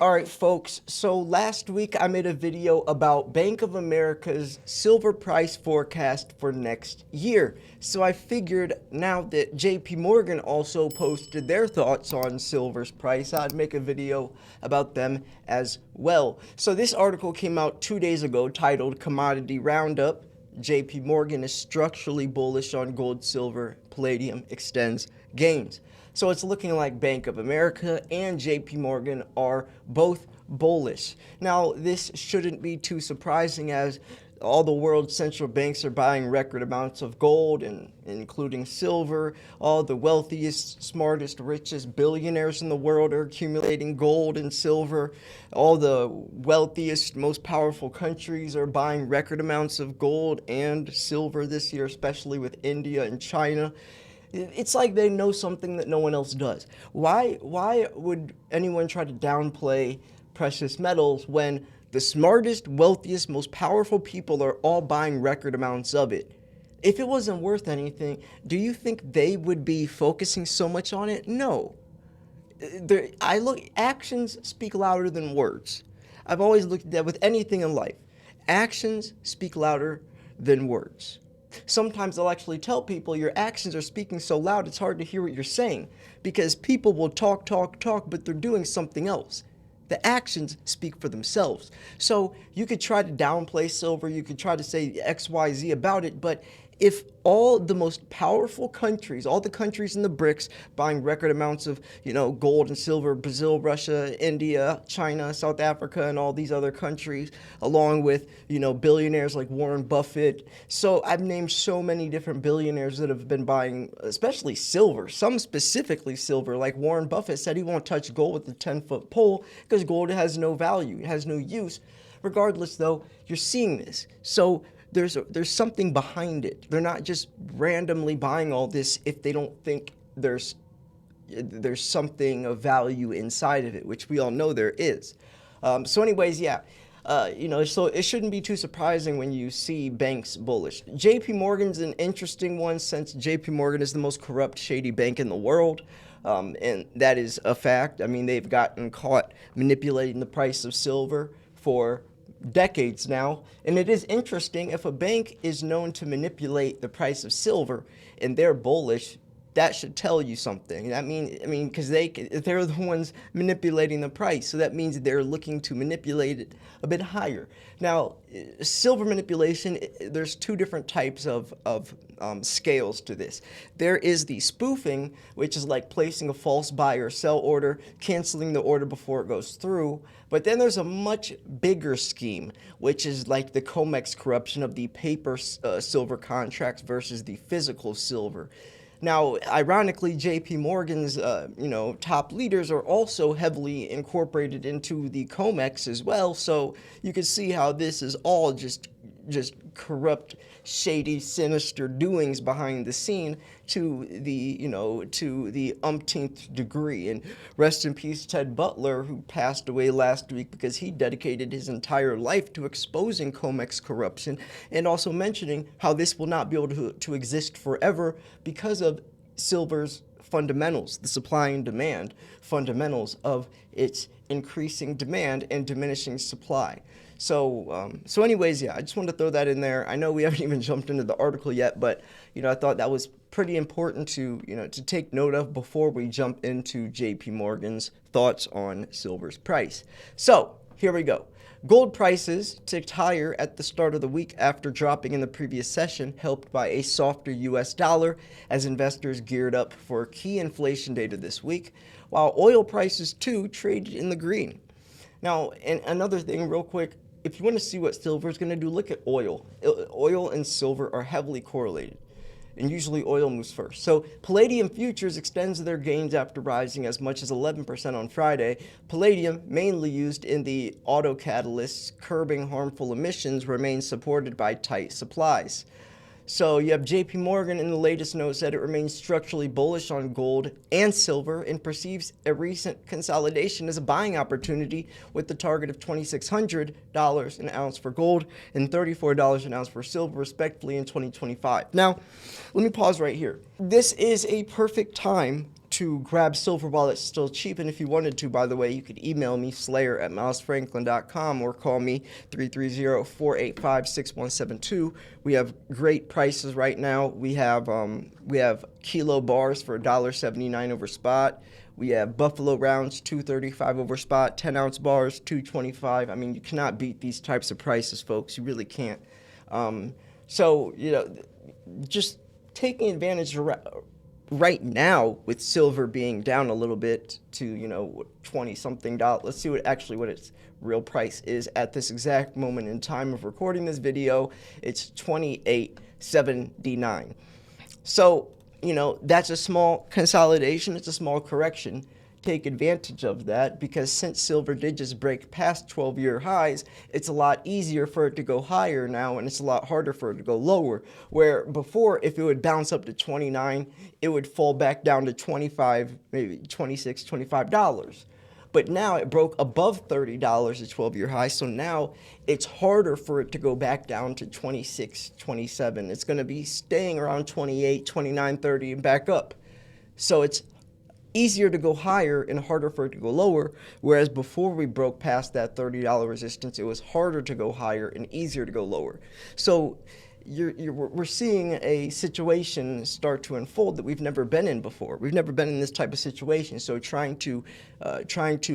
All right, folks, so last week I made a video about Bank of America's silver price forecast for next year. So I figured now that JP Morgan also posted their thoughts on silver's price, I'd make a video about them as well. So this article came out 2 days ago titled Commodity Roundup. JP Morgan is structurally bullish on gold, silver, palladium extends gains. So it's looking like Bank of America and JP Morgan are both bullish. Now, this shouldn't be too surprising as all the world's central banks are buying record amounts of gold, and including silver. All the wealthiest, smartest, richest billionaires in the world are accumulating gold and silver. All the wealthiest, most powerful countries are buying record amounts of gold and silver this year, especially with India and China. It's like they know something that no one else does. Why would anyone try to downplay precious metals when the smartest, wealthiest, most powerful people are all buying record amounts of it? If it wasn't worth anything, do you think they would be focusing so much on it? No. Actions speak louder than words. I've always looked at that with anything in life. Actions speak louder than words. Sometimes I'll actually tell people your actions are speaking so loud it's hard to hear what you're saying, because people will talk, but they're doing something else. The actions speak for themselves. So you could try to downplay silver, you could try to say X, Y, Z about it, but if all the most powerful countries, all the countries in the BRICS buying record amounts of, gold and silver, Brazil, Russia, India, China, South Africa, and all these other countries, along with, billionaires like Warren Buffett. So I've named so many different billionaires that have been buying, especially silver, some specifically silver, like Warren Buffett said he won't touch gold with a 10-foot pole because gold has no value, it has no use. Regardless, though, you're seeing this. So there's something behind it. They're not just randomly buying all this if they don't think there's something of value inside of it, which we all know there is. So anyways, so it shouldn't be too surprising when you see banks bullish. JP Morgan's an interesting one since JP Morgan is the most corrupt, shady bank in the world. And that is a fact. I mean, they've gotten caught manipulating the price of silver for decades now, and it is interesting, if a bank is known to manipulate the price of silver and they're bullish, that should tell you something. Because they're the ones manipulating the price, so that means they're looking to manipulate it a bit higher. Now, silver manipulation, there's two different types of scales to this. There is the spoofing, which is like placing a false buy or sell order, canceling the order before it goes through. But then there's a much bigger scheme, which is like the COMEX corruption of the paper silver contracts versus the physical silver. Now, ironically, JP Morgan's, top leaders are also heavily incorporated into the COMEX as well. So you can see how this is all just corrupt, shady, sinister doings behind the scene to the umpteenth degree. And rest in peace, Ted Butler, who passed away last week because he dedicated his entire life to exposing COMEX corruption and also mentioning how this will not be able to exist forever because of silver's fundamentals, the supply and demand fundamentals of its increasing demand and diminishing supply. So anyways, I just wanted to throw that in there. I know we haven't even jumped into the article yet, but, I thought that was pretty important to take note of before we jump into JP Morgan's thoughts on silver's price. So here we go. Gold prices ticked higher at the start of the week after dropping in the previous session, helped by a softer U.S. dollar as investors geared up for key inflation data this week, while oil prices, too, traded in the green. Now, and another thing real quick, if you want to see what silver is going to do, look at oil. Oil and silver are heavily correlated, and usually oil moves first. So palladium futures extends their gains after rising as much as 11% on Friday. Palladium, mainly used in the auto catalysts curbing harmful emissions, remains supported by tight supplies. So you have JP Morgan in the latest note said it remains structurally bullish on gold and silver and perceives a recent consolidation as a buying opportunity with the target of $2,600 an ounce for gold and $34 an ounce for silver, respectively, in 2025. Now, let me pause right here. This is a perfect time to grab silver while it's still cheap. And if you wanted to, by the way, you could email me, slayer@milesfranklin.com, or call me 330-485-6172. We have great prices right now. We have kilo bars for $1.79 over spot. We have buffalo rounds, $2.35 over spot, 10-ounce bars, $2.25. I mean, you cannot beat these types of prices, folks. You really can't. So, just taking advantage of right now with silver being down a little bit to 20 something dollars. Let's see what its real price is at this exact moment in time of recording this video. It's $28.79. So that's a small consolidation. It's a small correction. Take advantage of that, because since silver did just break past 12-year highs, it's a lot easier for it to go higher now, and it's a lot harder for it to go lower. Where before, if it would bounce up to 29, it would fall back down to 25, maybe 26, $25. But now it broke above $30 at 12-year high, so now it's harder for it to go back down to 26, 27. It's going to be staying around 28, 29, 30, and back up. So it's easier to go higher and harder for it to go lower, whereas before we broke past that $30 resistance, it was harder to go higher and easier to go lower. So we're seeing a situation start to unfold that we've never been in before. We've never been in this type of situation. So trying to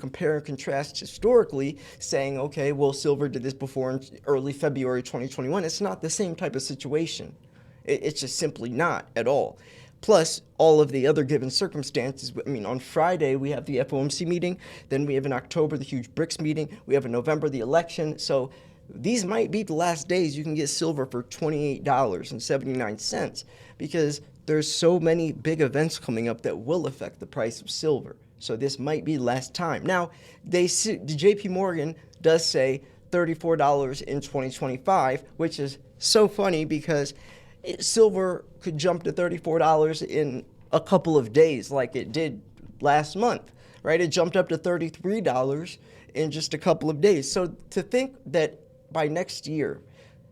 compare and contrast historically, saying, okay, well, silver did this before in early February 2021. It's not the same type of situation. It's just simply not at all. Plus, all of the other given circumstances. I mean, on Friday, we have the FOMC meeting. Then we have in October the huge BRICS meeting. We have in November the election. So these might be the last days you can get silver for $28.79, because there's so many big events coming up that will affect the price of silver. So this might be the last time. Now, the JP Morgan does say $34 in 2025, which is so funny because silver could jump to $34 in a couple of days like it did last month, right? It jumped up to $33 in just a couple of days. So to think that by next year,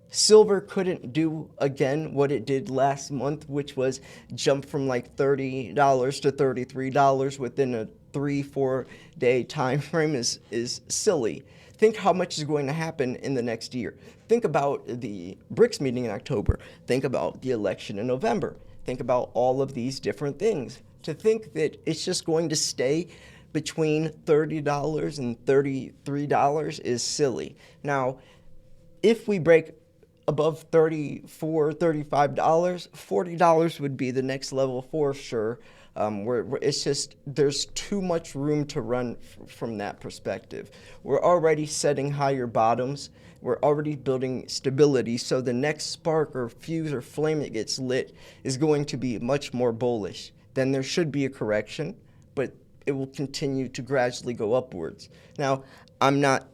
silver couldn't do again what it did last month, which was jump from like $30 to $33 within a 3-4 day time frame is silly. Think how much is going to happen in the next year. Think about the BRICS meeting in October. Think about the election in November. Think about all of these different things. To think that it's just going to stay between $30 and $33 is silly. Now, if we break above $34, $35, $40 would be the next level for sure. Where it's just, there's too much room to run from that perspective. We're already setting higher bottoms. We're already building stability. So the next spark or fuse or flame that gets lit is going to be much more bullish. Then there should be a correction, but it will continue to gradually go upwards. Now, I'm not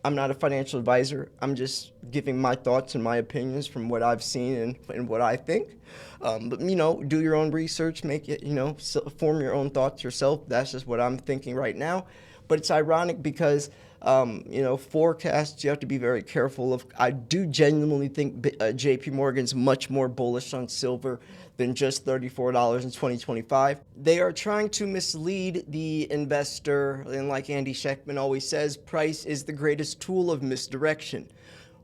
a financial advisor. I'm just giving my thoughts and my opinions from what I've seen and what I think. But, do your own research, make it, form your own thoughts yourself. That's just what I'm thinking right now. But it's ironic because, forecasts you have to be very careful of. I do genuinely think JP Morgan's much more bullish on silver than just $34 in 2025. They are trying to mislead the investor, and like Andy Schechtman always says, price is the greatest tool of misdirection.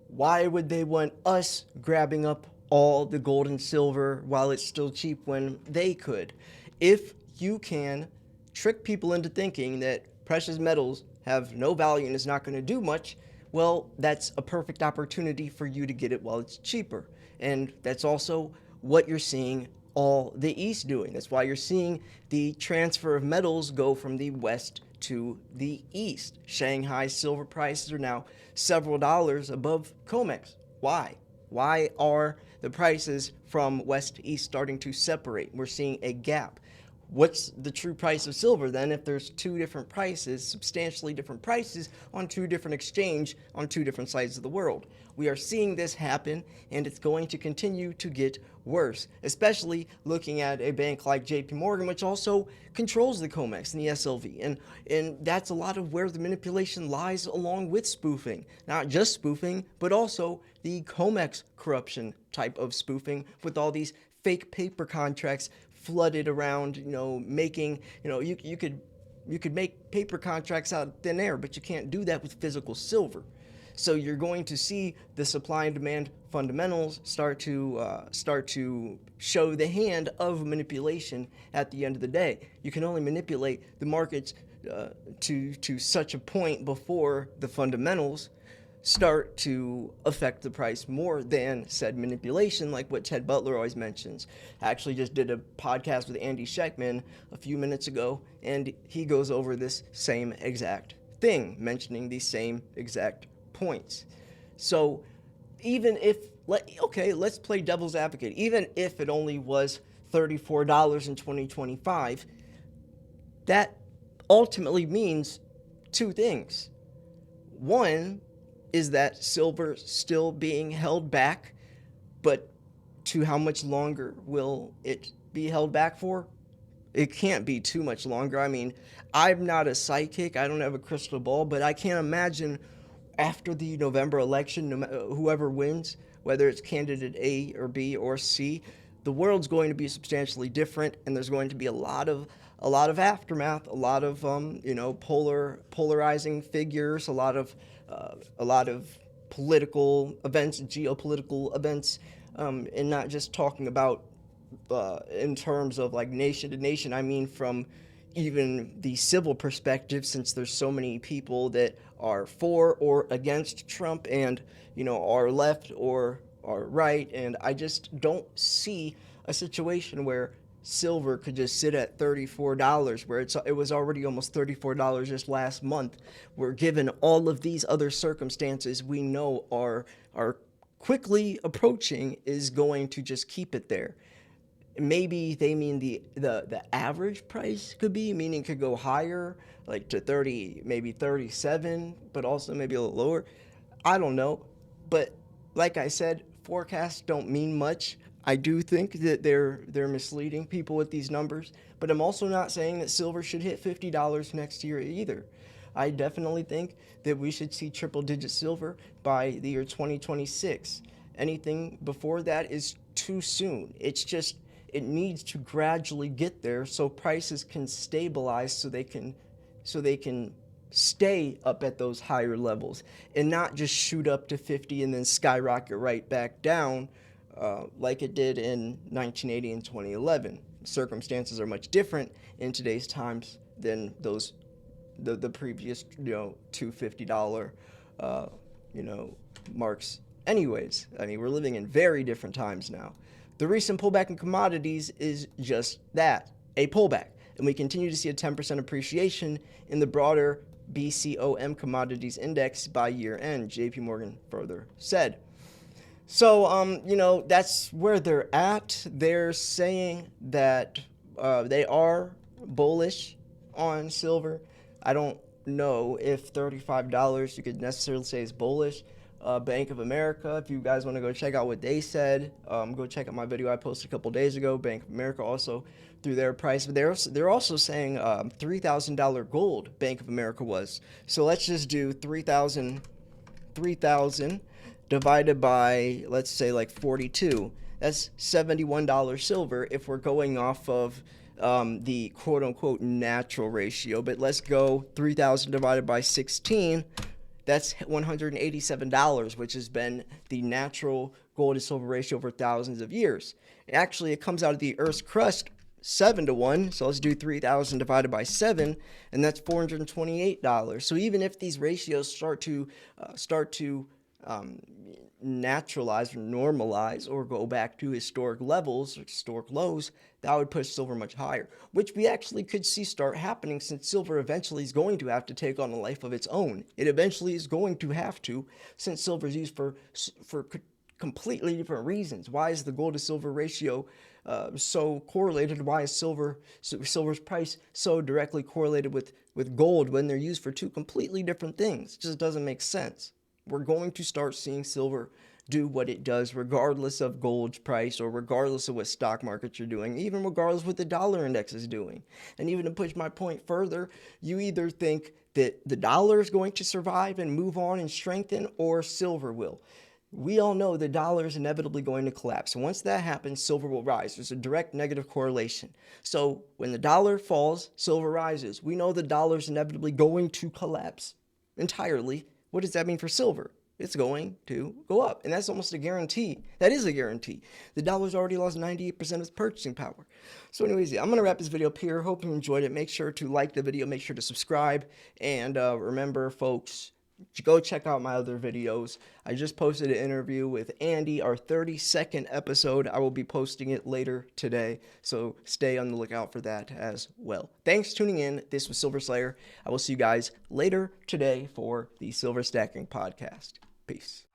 Why would they want us grabbing up all the gold and silver while it's still cheap when they could? If you can trick people into thinking that precious metals have no value and is not going to do much, well, that's a perfect opportunity for you to get it while it's cheaper. And that's also what you're seeing all the East doing. That's why you're seeing the transfer of metals go from the West to the East. Shanghai silver prices are now several dollars above COMEX. Why? Why are the prices from West to East starting to separate? We're seeing a gap. What's the true price of silver then if there's two different prices, substantially different prices on two different exchange on two different sides of the world? We are seeing this happen, and it's going to continue to get worse, especially looking at a bank like JP Morgan, which also controls the COMEX and the SLV. And that's a lot of where the manipulation lies, along with spoofing. Not just spoofing, but also the COMEX corruption type of spoofing with all these fake paper contracts flooded around, making, you could make paper contracts out of thin air, but you can't do that with physical silver. So you're going to see the supply and demand fundamentals start to show the hand of manipulation at the end of the day. You can only manipulate the markets to such a point before the fundamentals start to affect the price more than said manipulation, like what Ted Butler always mentions. I actually just did a podcast with Andy Scheckman a few minutes ago, and he goes over this same exact thing, mentioning these same exact points. So even if, let's play devil's advocate. Even if it only was $34 in 2025, that ultimately means two things. One is that silver still being held back, but to how much longer will it be held back for? It can't be too much longer. I mean, I'm not a psychic. I don't have a crystal ball, but I can't imagine after the November election, whoever wins, whether it's candidate A or B or C, the world's going to be substantially different, and there's going to be a lot of aftermath, a lot of polarizing figures, a lot of political events, geopolitical events, and not just talking about in terms of like nation to nation. I mean, from even the civil perspective, since there's so many people that are for or against Trump, and are left or are right, and I just don't see a situation where silver could just sit at $34, where it was already almost $34 just last month. We're given all of these other circumstances we know are quickly approaching, is going to just keep it there. Maybe they mean the average price could be, meaning could go higher, like to 30, maybe 37, but also maybe a little lower. I don't know. But like I said, forecasts don't mean much. I do think that they're misleading people with these numbers, but I'm also not saying that silver should hit $50 next year either. I definitely think that we should see triple-digit silver by the year 2026. Anything before that is too soon. It needs to gradually get there so prices can stabilize, so they can stay up at those higher levels and not just shoot up to 50 and then skyrocket right back down like it did in 1980 and 2011. Circumstances are much different in today's times than the previous $250 marks. Anyways, I mean, we're living in very different times now. The recent pullback in commodities is just that, a pullback, and we continue to see a 10% appreciation in the broader BCOM commodities index by year end, JP Morgan further said. So, that's where they're at. They're saying that they are bullish on silver. I don't know if $35 you could necessarily say is bullish. Bank of America, if you guys want to go check out what they said, go check out my video I posted a couple days ago. Bank of America also threw their price, but they're also saying $3,000 gold. Bank of America was. So let's just do 3,000 divided by, let's say, like 42. That's $71 silver if we're going off of the quote-unquote natural ratio. But let's go 3,000 divided by 16. That's $187, which has been the natural gold to silver ratio for thousands of years. Actually, it comes out of the Earth's crust 7-1. So let's do 3,000 divided by 7, and that's $428. So even if these ratios start to naturalize or normalize or go back to historic levels or historic lows, that would push silver much higher, which we actually could see start happening, since silver eventually is going to have to take on a life of its own. It eventually is going to have to, since silver is used for completely different reasons. Why is the gold to silver ratio so correlated? Why is silver's price so directly correlated with gold when they're used for two completely different things? It just doesn't make sense. We're going to start seeing silver do what it does regardless of gold's price, or regardless of what stock markets are doing, even regardless of what the dollar index is doing. And even to push my point further, you either think that the dollar is going to survive and move on and strengthen, or silver will. We all know the dollar is inevitably going to collapse. And once that happens, silver will rise. There's a direct negative correlation. So when the dollar falls, silver rises. We know the dollar is inevitably going to collapse entirely. What does that mean for silver? It's going to go up. And that's almost a guarantee. That is a guarantee. The dollar's already lost 98% of its purchasing power. So anyways, I'm going to wrap this video up here. Hope you enjoyed it. Make sure to like the video. Make sure to subscribe. And remember, folks, go check out my other videos. I just posted an interview with Andy, our 32nd episode. I will be posting it later today, so stay on the lookout for that as well. Thanks for tuning in. This was Silver Slayer. I will see you guys later today for the Silver Stacking Podcast. Peace.